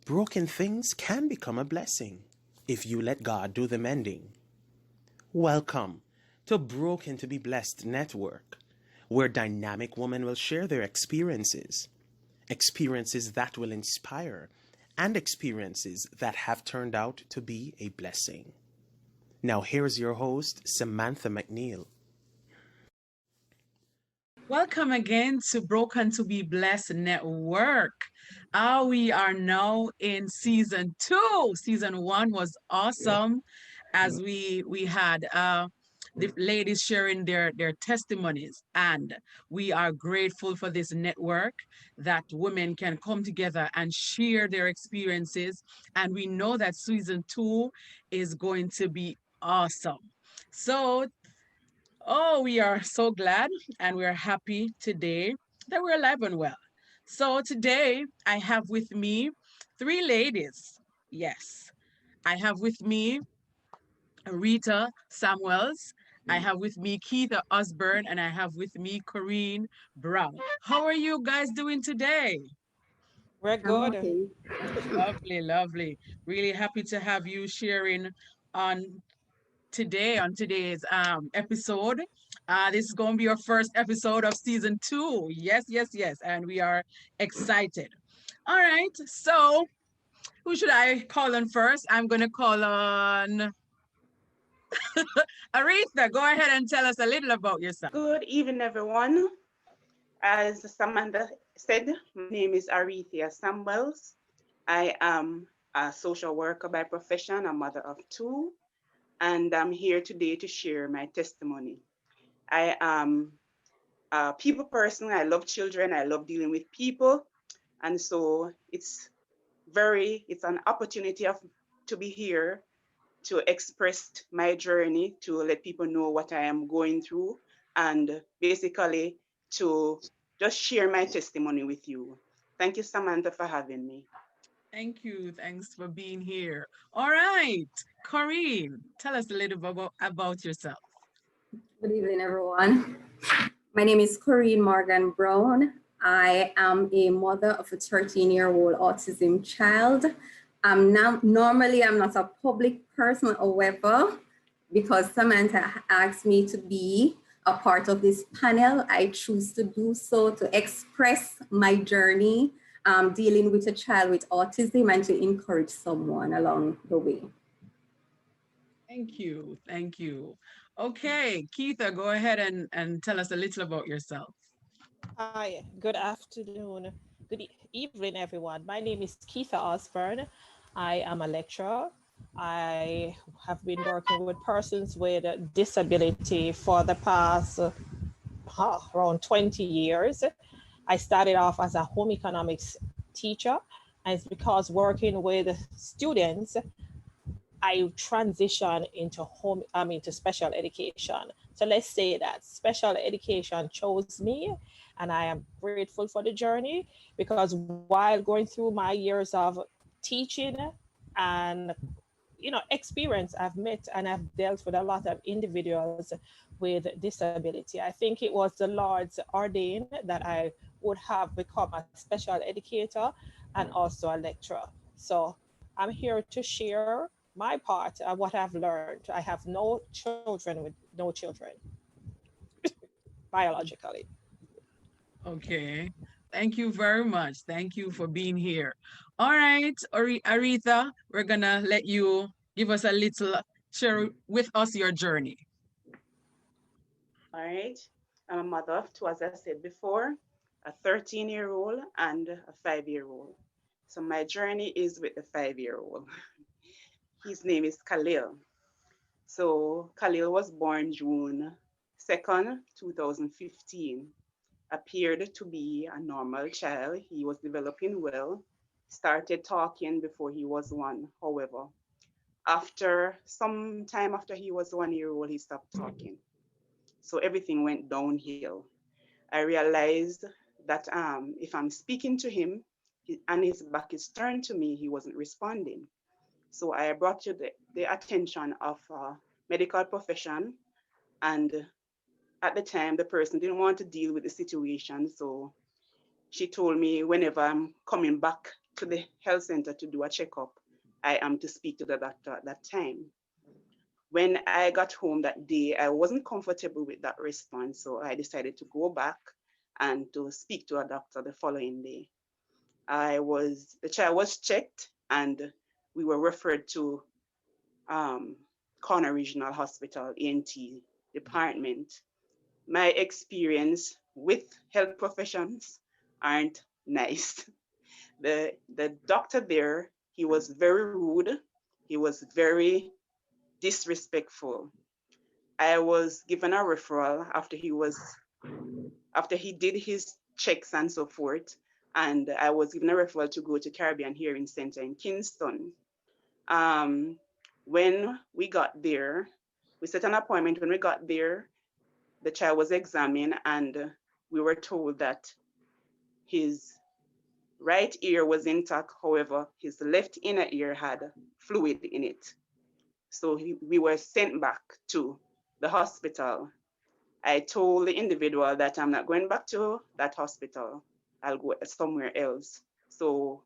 Broken things can become a blessing if you let God do the mending. Welcome to Broken to be Blessed Network, where dynamic women will share their experiences that will inspire, and experiences that have turned out to be a blessing. Now here's your host, Samantha McNeil. Welcome again to Broken to be Blessed Network. We are now in season 2. Season 1 was awesome as we had the ladies sharing their testimonies, and we are grateful for this network that women can come together and share their experiences, and we know that season 2 is going to be awesome. So we are so glad and we're happy today that we're alive and well. So today I have with me 3 ladies. Yes, I have with me Arethea Samuels. I have with me Keitha Osborne, and I have with me Corrine Brown. How are you guys doing today? We're I'm good. okay. Lovely, lovely. Really happy to have you sharing on today's episode. This is going to be our first episode of season 2. Yes, yes, yes. And we are excited. All right. So who should I call on first? I'm going to call on Arethea. Go ahead and tell us a little about yourself. Good evening, everyone. As Samantha said, my name is Arethea Samuels. I am a social worker by profession, a mother of 2, and I'm here today to share my testimony. I am a people person. I love children. I love dealing with people. And so it's an opportunity to be here to express my journey, to let people know what I am going through, and basically to just share my testimony with you. Thank you, Samantha, for having me. Thank you. Thanks for being here. All right. Corrine, tell us a little bit about yourself. Good evening, everyone. My name is Corrine Morgan Brown. I am a mother of a 13-year-old autism child. Normally, I'm not a public person, however, because Samantha asked me to be a part of this panel, I choose to do so to express my journey dealing with a child with autism and to encourage someone along the way. Thank you. Thank you. Okay, Keitha, go ahead and tell us a little about yourself. Hi, good afternoon. Evening, everyone. My name is Keitha Osborne. I am a lecturer. I have been working with persons with disability for the past around 20 years. I started off as a home economics teacher, and it's because working with students, I transitioned into special education. So let's say that special education chose me, and I am grateful for the journey, because while going through my years of teaching and experience, I've met and I've dealt with a lot of individuals with disability. I think it was the Lord's ordain that I would have become a special educator and also a lecturer. So I'm here to share my part of what I've learned. I have no children biologically. Okay. Thank you very much. Thank you for being here. All right, Arethea, we're gonna let you give us a little, share with us your journey. All right. I'm a mother of 2, as I said before, a 13-year-old and a 5-year-old. So my journey is with the 5-year-old. His name is Khalil. So Khalil was born June 2nd, 2015. Appeared to be a normal child. He was developing well, started talking before he was 1. However, after some time after he was 1 year old, he stopped talking. So everything went downhill. I realized that if I'm speaking to him and his back is turned to me, he wasn't responding. So I brought to the attention of a medical profession, and at the time, the person didn't want to deal with the situation. So she told me whenever I'm coming back to the health center to do a checkup, I am to speak to the doctor at that time. When I got home that day, I wasn't comfortable with that response, so I decided to go back and to speak to a doctor the following day. The child was checked, and we were referred to Corner Regional Hospital ENT department. My experience with health professions aren't nice. The doctor there, he was very rude. He was very disrespectful. I was given a referral after he did his checks and so forth, and I was given a referral to go to Caribbean Hearing Center in Kingston. When we got there, we set an appointment. When we got there, the child was examined, and we were told that his right ear was intact. However, his left inner ear had fluid in it. So we were sent back to the hospital. I told the individual that I'm not going back to that hospital. I'll go somewhere else. So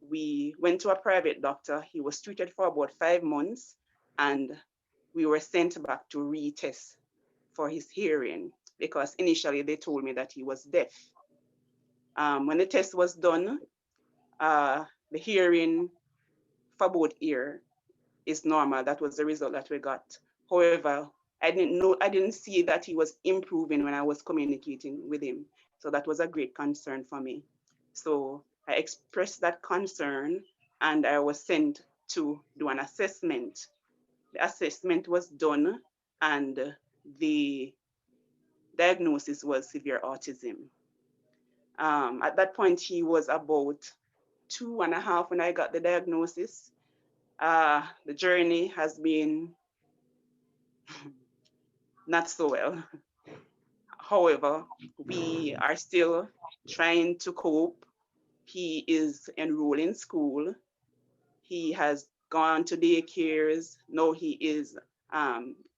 we went to a private doctor. He was treated for about 5 months, and we were sent back to retest for his hearing, because initially they told me that he was deaf. When the test was done, the hearing for both ear is normal. That was the result that we got. However, I didn't see that he was improving when I was communicating with him. So that was a great concern for me. So I expressed that concern, and I was sent to do an assessment. The assessment was done, and the diagnosis was severe autism. At that point, he was about 2.5 when I got the diagnosis. The journey has been not so well. However, we are still trying to cope. He is enrolled in school. He has gone to daycares. Now he is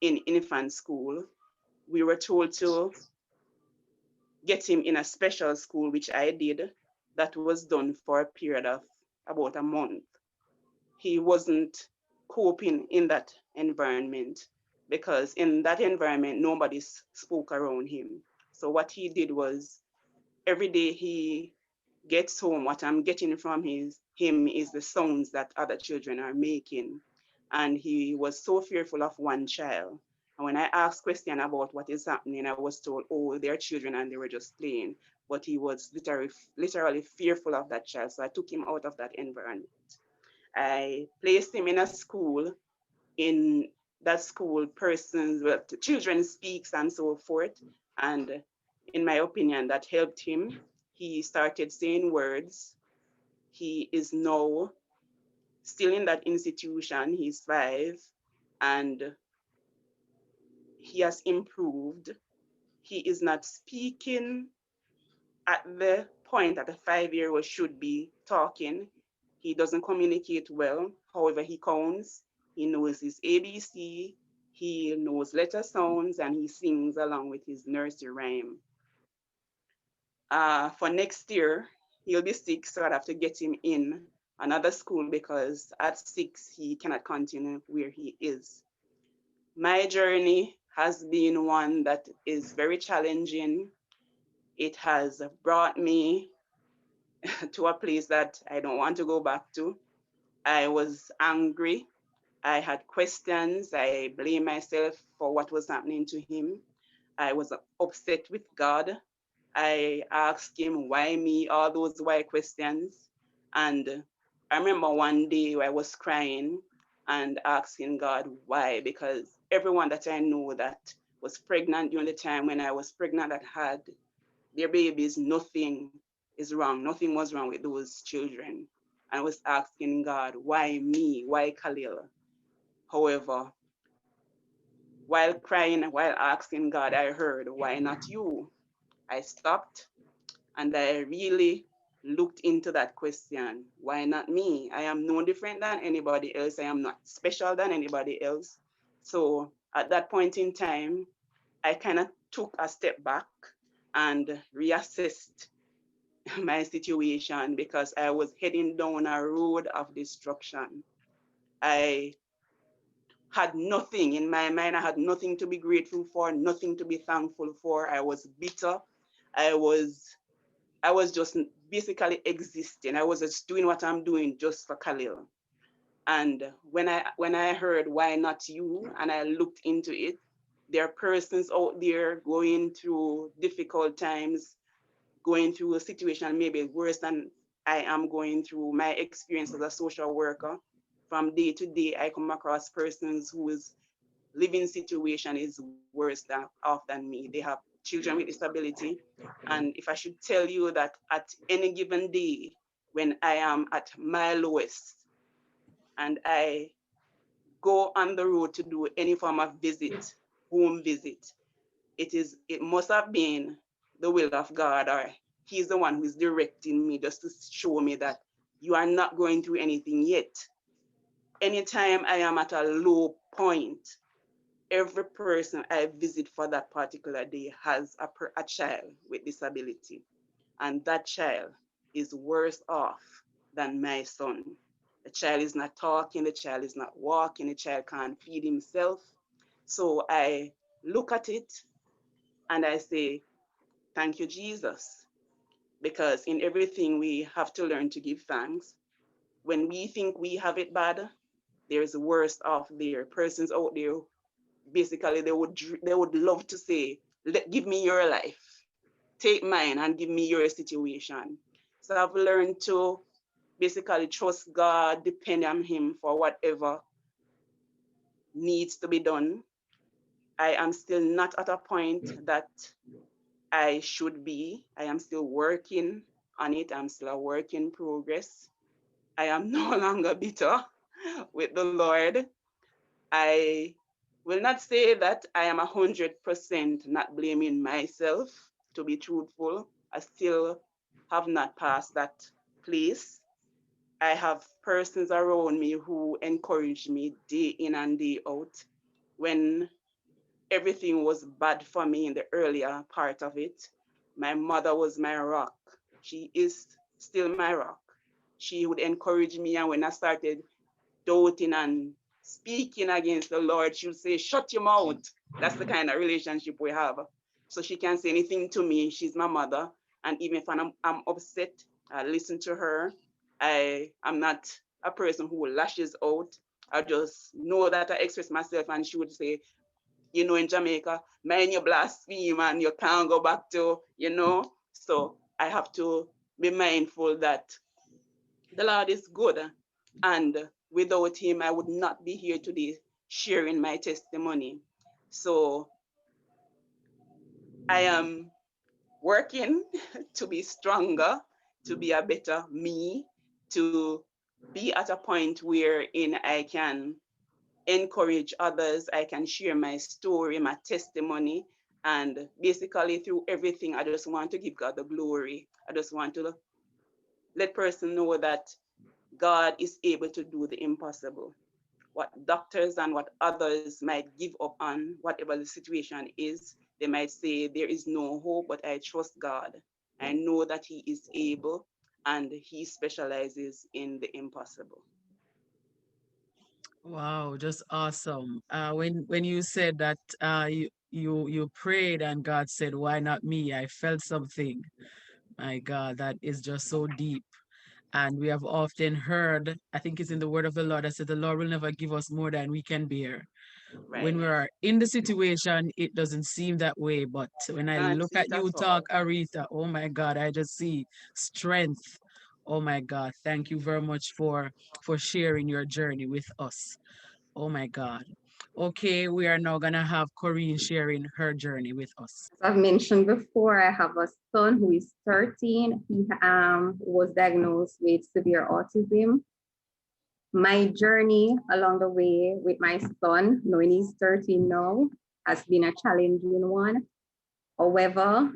in infant school. We were told to get him in a special school, which I did. That was done for a period of about a month. He wasn't coping in that environment, because in that environment, nobody spoke around him. So what he did was, every day he gets home, what I'm getting from him is the sounds that other children are making. And he was so fearful of one child. And when I asked question about what is happening, I was told, oh, they're children and they were just playing. But he was literally fearful of that child. So I took him out of that environment. I placed him in a school. In that school, children speaks and so forth. And in my opinion, that helped him. He started saying words. He is now still in that institution. He's 5, and he has improved. He is not speaking at the point that a 5-year-old should be talking. He doesn't communicate well. However, he counts. He knows his ABC. He knows letter sounds, and he sings along with his nursery rhyme. For next year, he'll be 6, so I'd have to get him in another school, because at 6, he cannot continue where he is. My journey has been one that is very challenging. It has brought me to a place that I don't want to go back to. I was angry. I had questions. I blame myself for what was happening to him. I was upset with God. I asked him, why me, all those why questions. And I remember one day I was crying and asking God why, because everyone that I know that was pregnant during the time when I was pregnant, that had their babies, nothing is wrong. Nothing was wrong with those children. I was asking God, why me? Why Khalil? However, while crying, while asking God, I heard, why not you? I stopped and I really looked into that question. Why not me? I am no different than anybody else. I am not special than anybody else. So at that point in time, I kind of took a step back and reassessed my situation because I was heading down a road of destruction. I had nothing in my mind. I had nothing to be grateful for, nothing to be thankful for. I was bitter. I was just basically existing. I was just doing what I'm doing just for Khalil. And when I heard why not you, and I looked into it, there are persons out there going through difficult times, going through a situation maybe worse than I am going through. My experience as a social worker, from day to day, I come across persons whose living situation is worse off than me. They have children with disability. And if I should tell you that at any given day, when I am at my lowest and I go on the road to do any form of visit, home visit, it must have been the will of God, or he's the one who's directing me just to show me that you are not going through anything yet. Anytime I am at a low point, every person I visit for that particular day has a child with disability, and that child is worse off than my son. The child is not talking, the child is not walking, the child can't feed himself. So I look at it and I say, thank you, Jesus, because in everything we have to learn to give thanks. When we think we have it bad, there's worse off there. Persons out there, basically, they would love to say, give me your life, take mine and give me your situation. So I've learned to basically trust God, depend on him for whatever needs to be done. I am still not at a point that I should be. I am still working on it. I'm still a work in progress. I am no longer bitter with the Lord. I will not say that I am 100% not blaming myself. To be truthful, I still have not passed that place. I have persons around me who encourage me day in and day out. When everything was bad for me in the earlier part of it, my mother was my rock. She is still my rock. She would encourage me, and when I started doubting and speaking against the Lord, she would say, shut your mouth. That's the kind of relationship we have. So she can't say anything to me. She's my mother. And even if I'm upset, I listen to her. I'm not a person who lashes out. I just know that I express myself, and she would say, in Jamaica, mind your blaspheme and you can't go back to, So I have to be mindful that the Lord is good, and without him, I would not be here today sharing my testimony. So I am working to be stronger, to be a better me, to be at a point wherein I can encourage others, I can share my story, my testimony, and basically through everything, I just want to give God the glory. I just want to let person know that God is able to do the impossible. What doctors and what others might give up on, whatever the situation is, they might say there is no hope, but I trust God. I know that he is able, and he specializes in the impossible. Wow, just awesome. When you said that you prayed and God said, "Why not me?" I felt something. My God, that is just so deep. And we have often heard, I think it's in the word of the Lord, that said the Lord will never give us more than we can bear. When Right. we are in the situation, it doesn't seem that way. But when I Can't look see at it you at all. talk, Arethea, oh my God, I just see strength. Oh my God, thank you very much for sharing your journey with us. Oh my God. Okay, we are now gonna have Corrine sharing her journey with us. As I've mentioned before, I have a son who is 13. He was diagnosed with severe autism. My journey along the way with my son, knowing he's 13 now, has been a challenging one. However,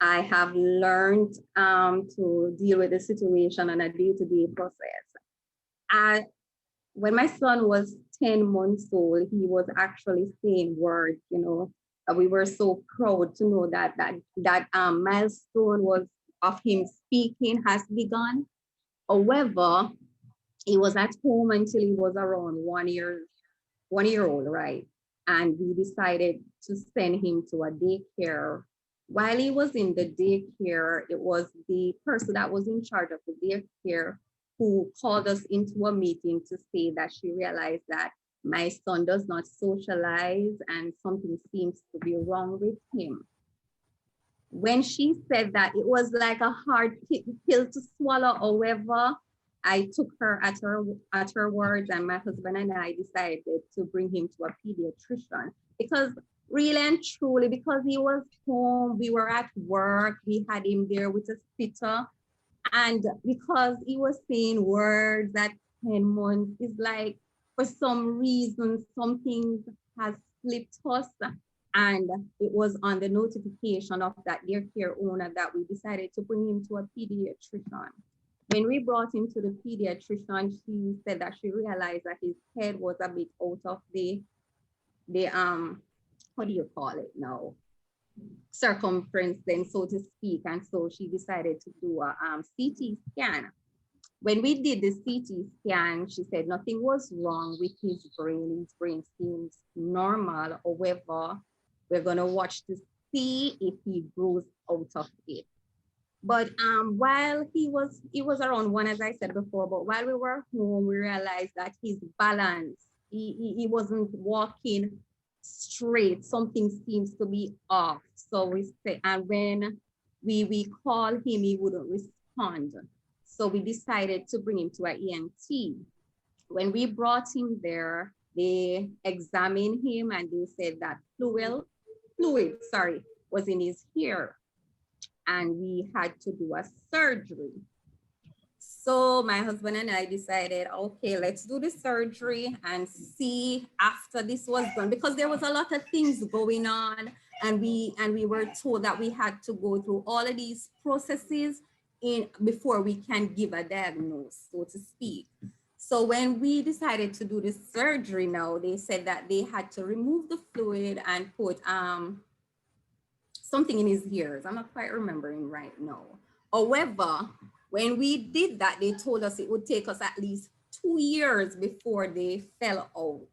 I have learned to deal with the situation on a day-to-day process. When my son was 10 months old, he was actually saying words. We were so proud to know that milestone was of him speaking has begun. However, he was at home until he was around 1 year old, right? And we decided to send him to a daycare. While he was in the daycare, it was the person that was in charge of the daycare who called us into a meeting to say that she realized that my son does not socialize and something seems to be wrong with him. When she said that, it was like a hard pill to swallow. However, I took her at her words, and my husband and I decided to bring him to a pediatrician, because really and truly, because he was home, we were at work, we had him there with a sitter, and because he was saying words at 10 months, it's like for some reason something has slipped us. And it was on the notification of that daycare owner that we decided to bring him to a pediatrician. When we brought him to the pediatrician, she said that she realized that his head was a bit out of the what do you call it now? Circumference, then, so to speak. And so she decided to do a CT scan. When we did the CT scan, she said nothing was wrong with his brain. His brain seems normal. However, we're going to watch to see if he grows out of it. But while he was around 1, as I said before, but while we were home, we realized that his balance, he wasn't walking straight. Something seems to be off. So we say, and when we call him, he wouldn't respond. So we decided to bring him to an ENT. When we brought him there, they examined him and they said that fluid was in his ear, and we had to do a surgery. So my husband and I decided, okay, let's do the surgery and see after this was done, because there was a lot of things going on, and we were told that we had to go through all of these processes before we can give a diagnosis, so to speak. So when we decided to do the surgery now, they said that they had to remove the fluid and put something in his ears. I'm not quite remembering right now. However, when we did that, they told us it would take us at least 2 years before they fell out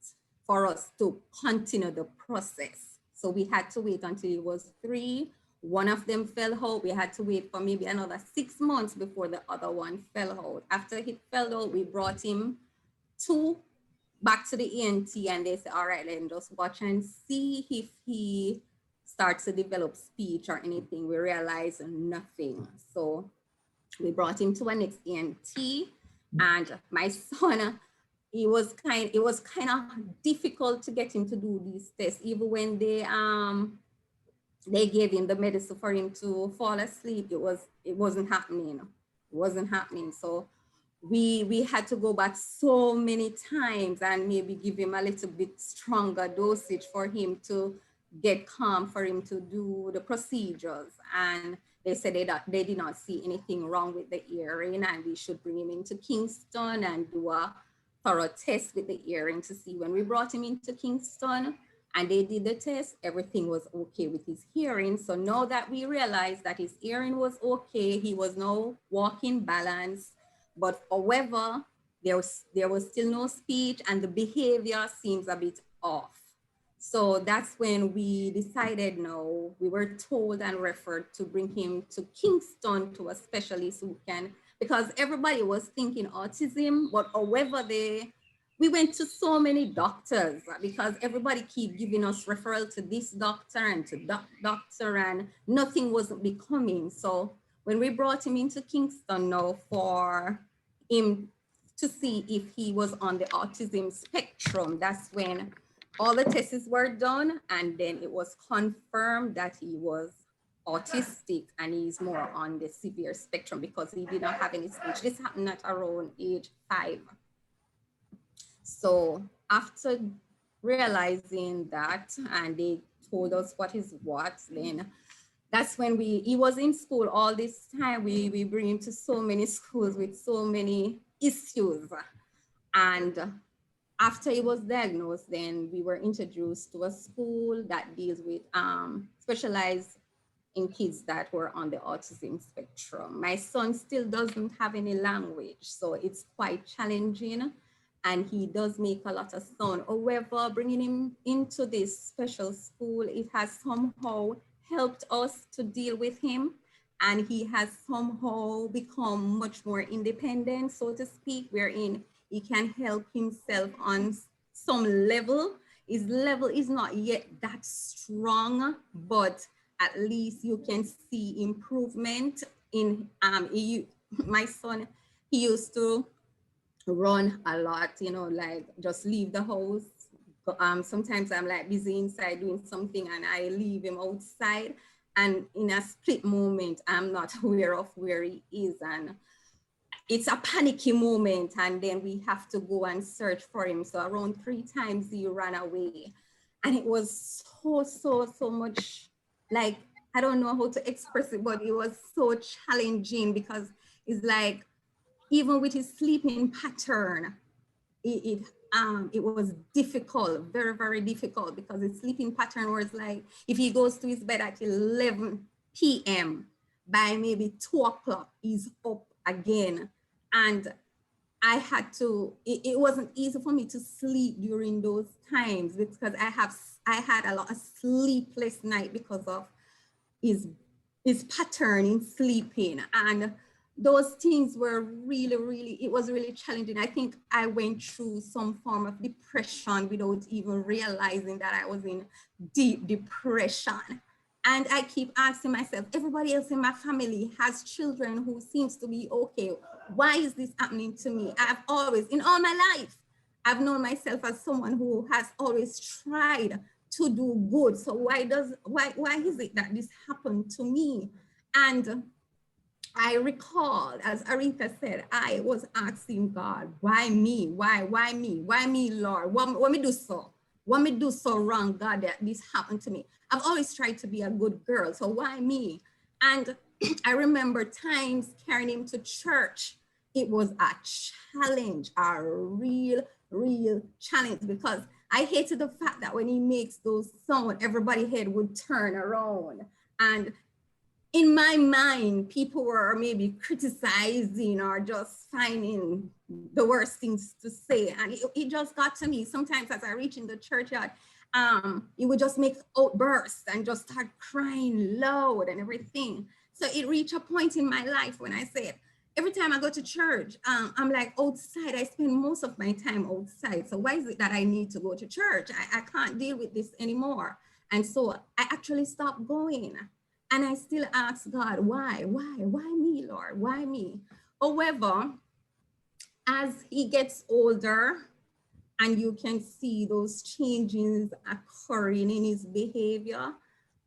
for us to continue the process. So we had to wait until he was 3. One of them fell out. We had to wait for maybe another 6 months before the other one fell out. After he fell out, we brought him back to the ENT, and they said, all right, then just watch and see if he starts to develop speech or anything. We realized nothing. So we brought him to our next ENT, and my son, it was kind of difficult to get him to do these tests, even when they gave him the medicine for him to fall asleep. It wasn't happening. So we had to go back so many times and maybe give him a little bit stronger dosage for him to get calm, for him to do the procedures. And they said they did not see anything wrong with the earring, and we should bring him into Kingston and do a thorough test with the earring to see. When we brought him into Kingston and they did the test, everything was okay with his hearing. So now that we realized that his hearing was okay, he was now walking balanced, but however, there was still no speech and the behavior seems a bit off. So that's when we decided, no, we were told and referred to bring him to Kingston to a specialist who can, because everybody was thinking autism, but however, we went to so many doctors because everybody keep giving us referral to this doctor and to that doctor, and nothing wasn't becoming. So when we brought him into Kingston now for him to see if he was on the autism spectrum, that's when all the tests were done, and then it was confirmed that he was autistic and he's more on the severe spectrum because he did not have any speech. This happened at around age 5. So after realizing that, and they told us what is what, then that's when he was in school all this time. We bring him to so many schools with so many issues. And after he was diagnosed, then we were introduced to a school that deals with specialized in kids that were on the autism spectrum. My son still doesn't have any language, so it's quite challenging, and he does make a lot of sound. However, bringing him into this special school, it has somehow helped us to deal with him, and he has somehow become much more independent, so to speak, wherein he can help himself on some level. His level is not yet that strong, but at least you can see improvement in my son. He used to run a lot, you know, like just leave the house. Sometimes I'm like busy inside doing something and I leave him outside, and in a split moment I'm not aware of where he is, and it's a panicky moment, and then we have to go and search for him. So around 3 times he ran away, and it was so much, like, I don't know how to express it, but it was so challenging, because it's like, even with his sleeping pattern, it was difficult, very difficult, because his sleeping pattern was like, if he goes to his bed at 11 p.m., by maybe 2 o'clock, he's up again. And I had to, it wasn't easy for me to sleep during those times, because I had a lot of sleepless night because of his pattern in sleeping. And those things were really, it was really challenging. I think I went through some form of depression without even realizing that I was in deep depression. And I keep asking myself, everybody else in my family has children who seems to be okay. Why is this happening to me? I've always, in all my life, I've known myself as someone who has always tried to do good. So why is it that this happened to me? And I recall, as Arethea said, I was asking God, why me? Why me? Why me, Lord? What me do so? What me do so wrong, God, that this happened to me? I've always tried to be a good girl, so why me? And I remember times carrying him to church. It was a challenge, a real challenge, because I hated the fact that when he makes those sounds, everybody's head would turn around. And in my mind, people were maybe criticizing or just finding the worst things to say. And it just got to me. Sometimes as I reach in the churchyard, he would just make outbursts and just start crying loud and everything. So it reached a point in my life when I said, every time I go to church, I'm like outside. I spend most of my time outside. So why is it that I need to go to church? I can't deal with this anymore. And so I actually stopped going. And I still ask God, why me, Lord? Why me? However, as he gets older and you can see those changes occurring in his behavior,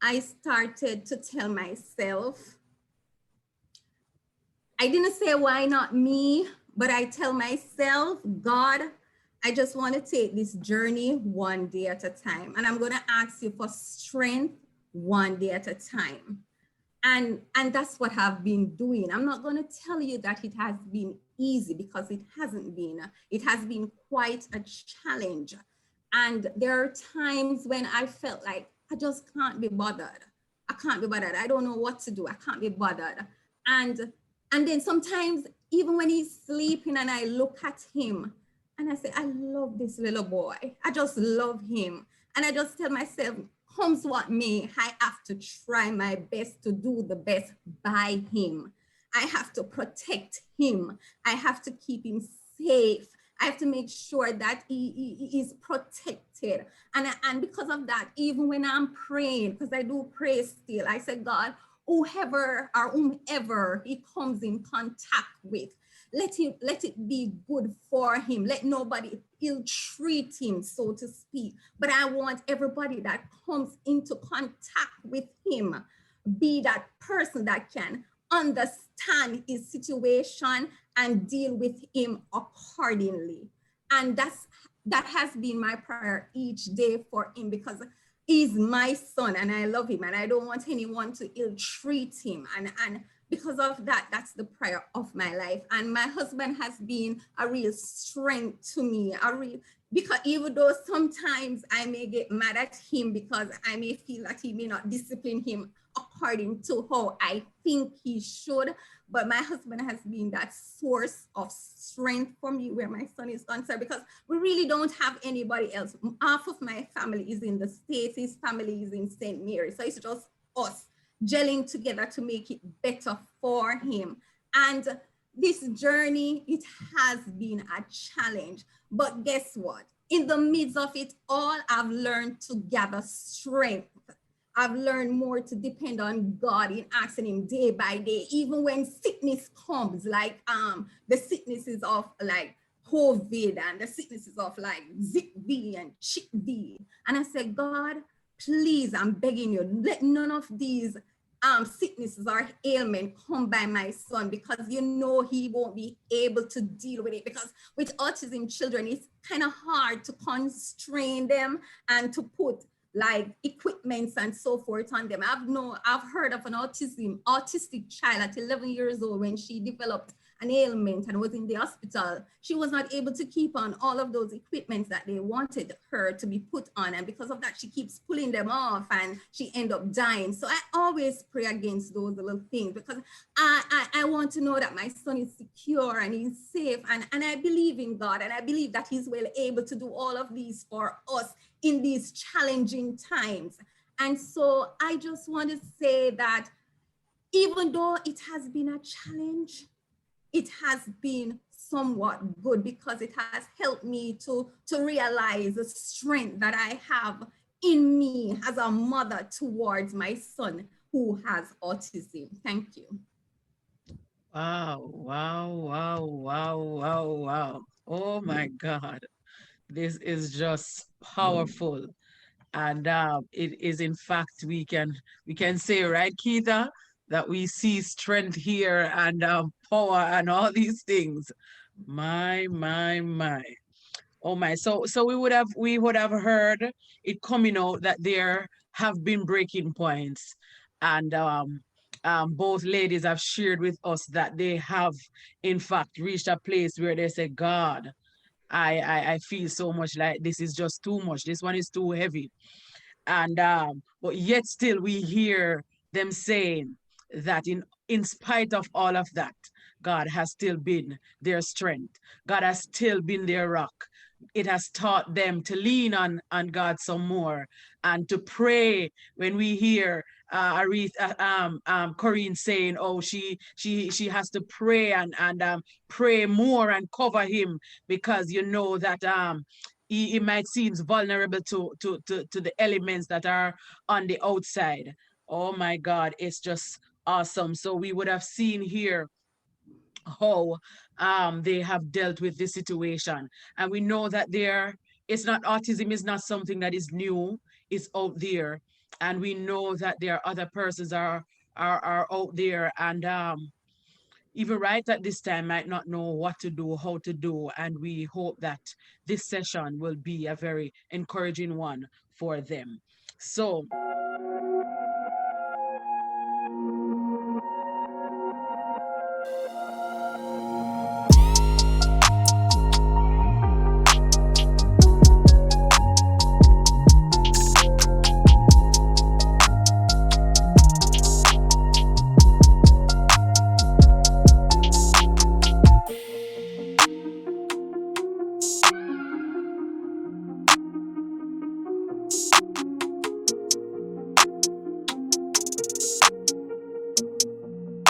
I started to tell myself, I didn't say why not me, but I tell myself, God, I just want to take this journey one day at a time. And I'm going to ask you for strength one day at a time. And that's what I've been doing. I'm not going to tell you that it has been easy, because it hasn't been. It has been quite a challenge. And there are times when I felt like I just can't be bothered. I can't be bothered. I don't know what to do. I can't be bothered. And then sometimes, even when he's sleeping and I look at him and I say, I love this little boy. I just love him. And I just tell myself, comes what may, I have to try my best to do the best by him. I have to protect him. I have to keep him safe. I have to make sure that he is protected. And because of that, even when I'm praying, because I do pray still, I say, God, whoever or whomever he comes in contact with, let it be good for him. Let nobody ill-treat him, so to speak. But I want everybody that comes into contact with him be that person that can understand his situation and deal with him accordingly. And that has been my prayer each day for him, because he's my son and I love him and I don't want anyone to ill-treat him. And because of that, that's the prayer of my life. And my husband has been a real strength to me. because even though sometimes I may get mad at him because I may feel that he may not discipline him according to how I think he should, but my husband has been that source of strength for me where my son is concerned, because we really don't have anybody else. Half of my family is in the States, his family is in St. Mary, so it's just us gelling together to make it better for him. And this journey, it has been a challenge, but guess what? In the midst of it all, I've learned to gather strength. I've learned more to depend on God in asking him day by day, even when sickness comes, like the sicknesses of like COVID and the sicknesses of like Zip V and Chick V. And I said, God, please, I'm begging you, let none of these sicknesses or ailment come by my son, because you know he won't be able to deal with it, because with autism children, it's kind of hard to constrain them and to put like equipments and so forth on them. I've heard of an autistic child at 11 years old, when she developed an ailment and was in the hospital, she was not able to keep on all of those equipments that they wanted her to be put on. And because of that, she keeps pulling them off and she ended up dying. So I always pray against those little things, because I want to know that my son is secure and he's safe. And I believe in God, and I believe that he's well able to do all of these for us in these challenging times. And so I just want to say that even though it has been a challenge, it has been somewhat good, because it has helped me to realize the strength that I have in me as a mother towards my son who has autism. Thank you. Wow, wow, wow, wow, wow, wow. Oh my God. This is just powerful. And it is, in fact, we can say, right, Keitha, that we see strength here and power and all these things. My. Oh my. So we would have heard it coming out that there have been breaking points, and both ladies have shared with us that they have, in fact, reached a place where they say, God, I feel so much like this is just too much. This one is too heavy. And but yet still we hear them saying that in spite of all of that, God has still been their strength. God has still been their rock. It has taught them to lean on God some more and to pray. When we hear Corrine saying, "Oh, she has to pray and pray more and cover him, because you know that he might seem vulnerable to the elements that are on the outside." Oh my God, it's just awesome. So we would have seen here how they have dealt with this situation. And we know that autism is not something that is new, it's out there. And we know that there are other persons are out there, and even right at this time might not know what to do, how to do. And we hope that this session will be a very encouraging one for them. So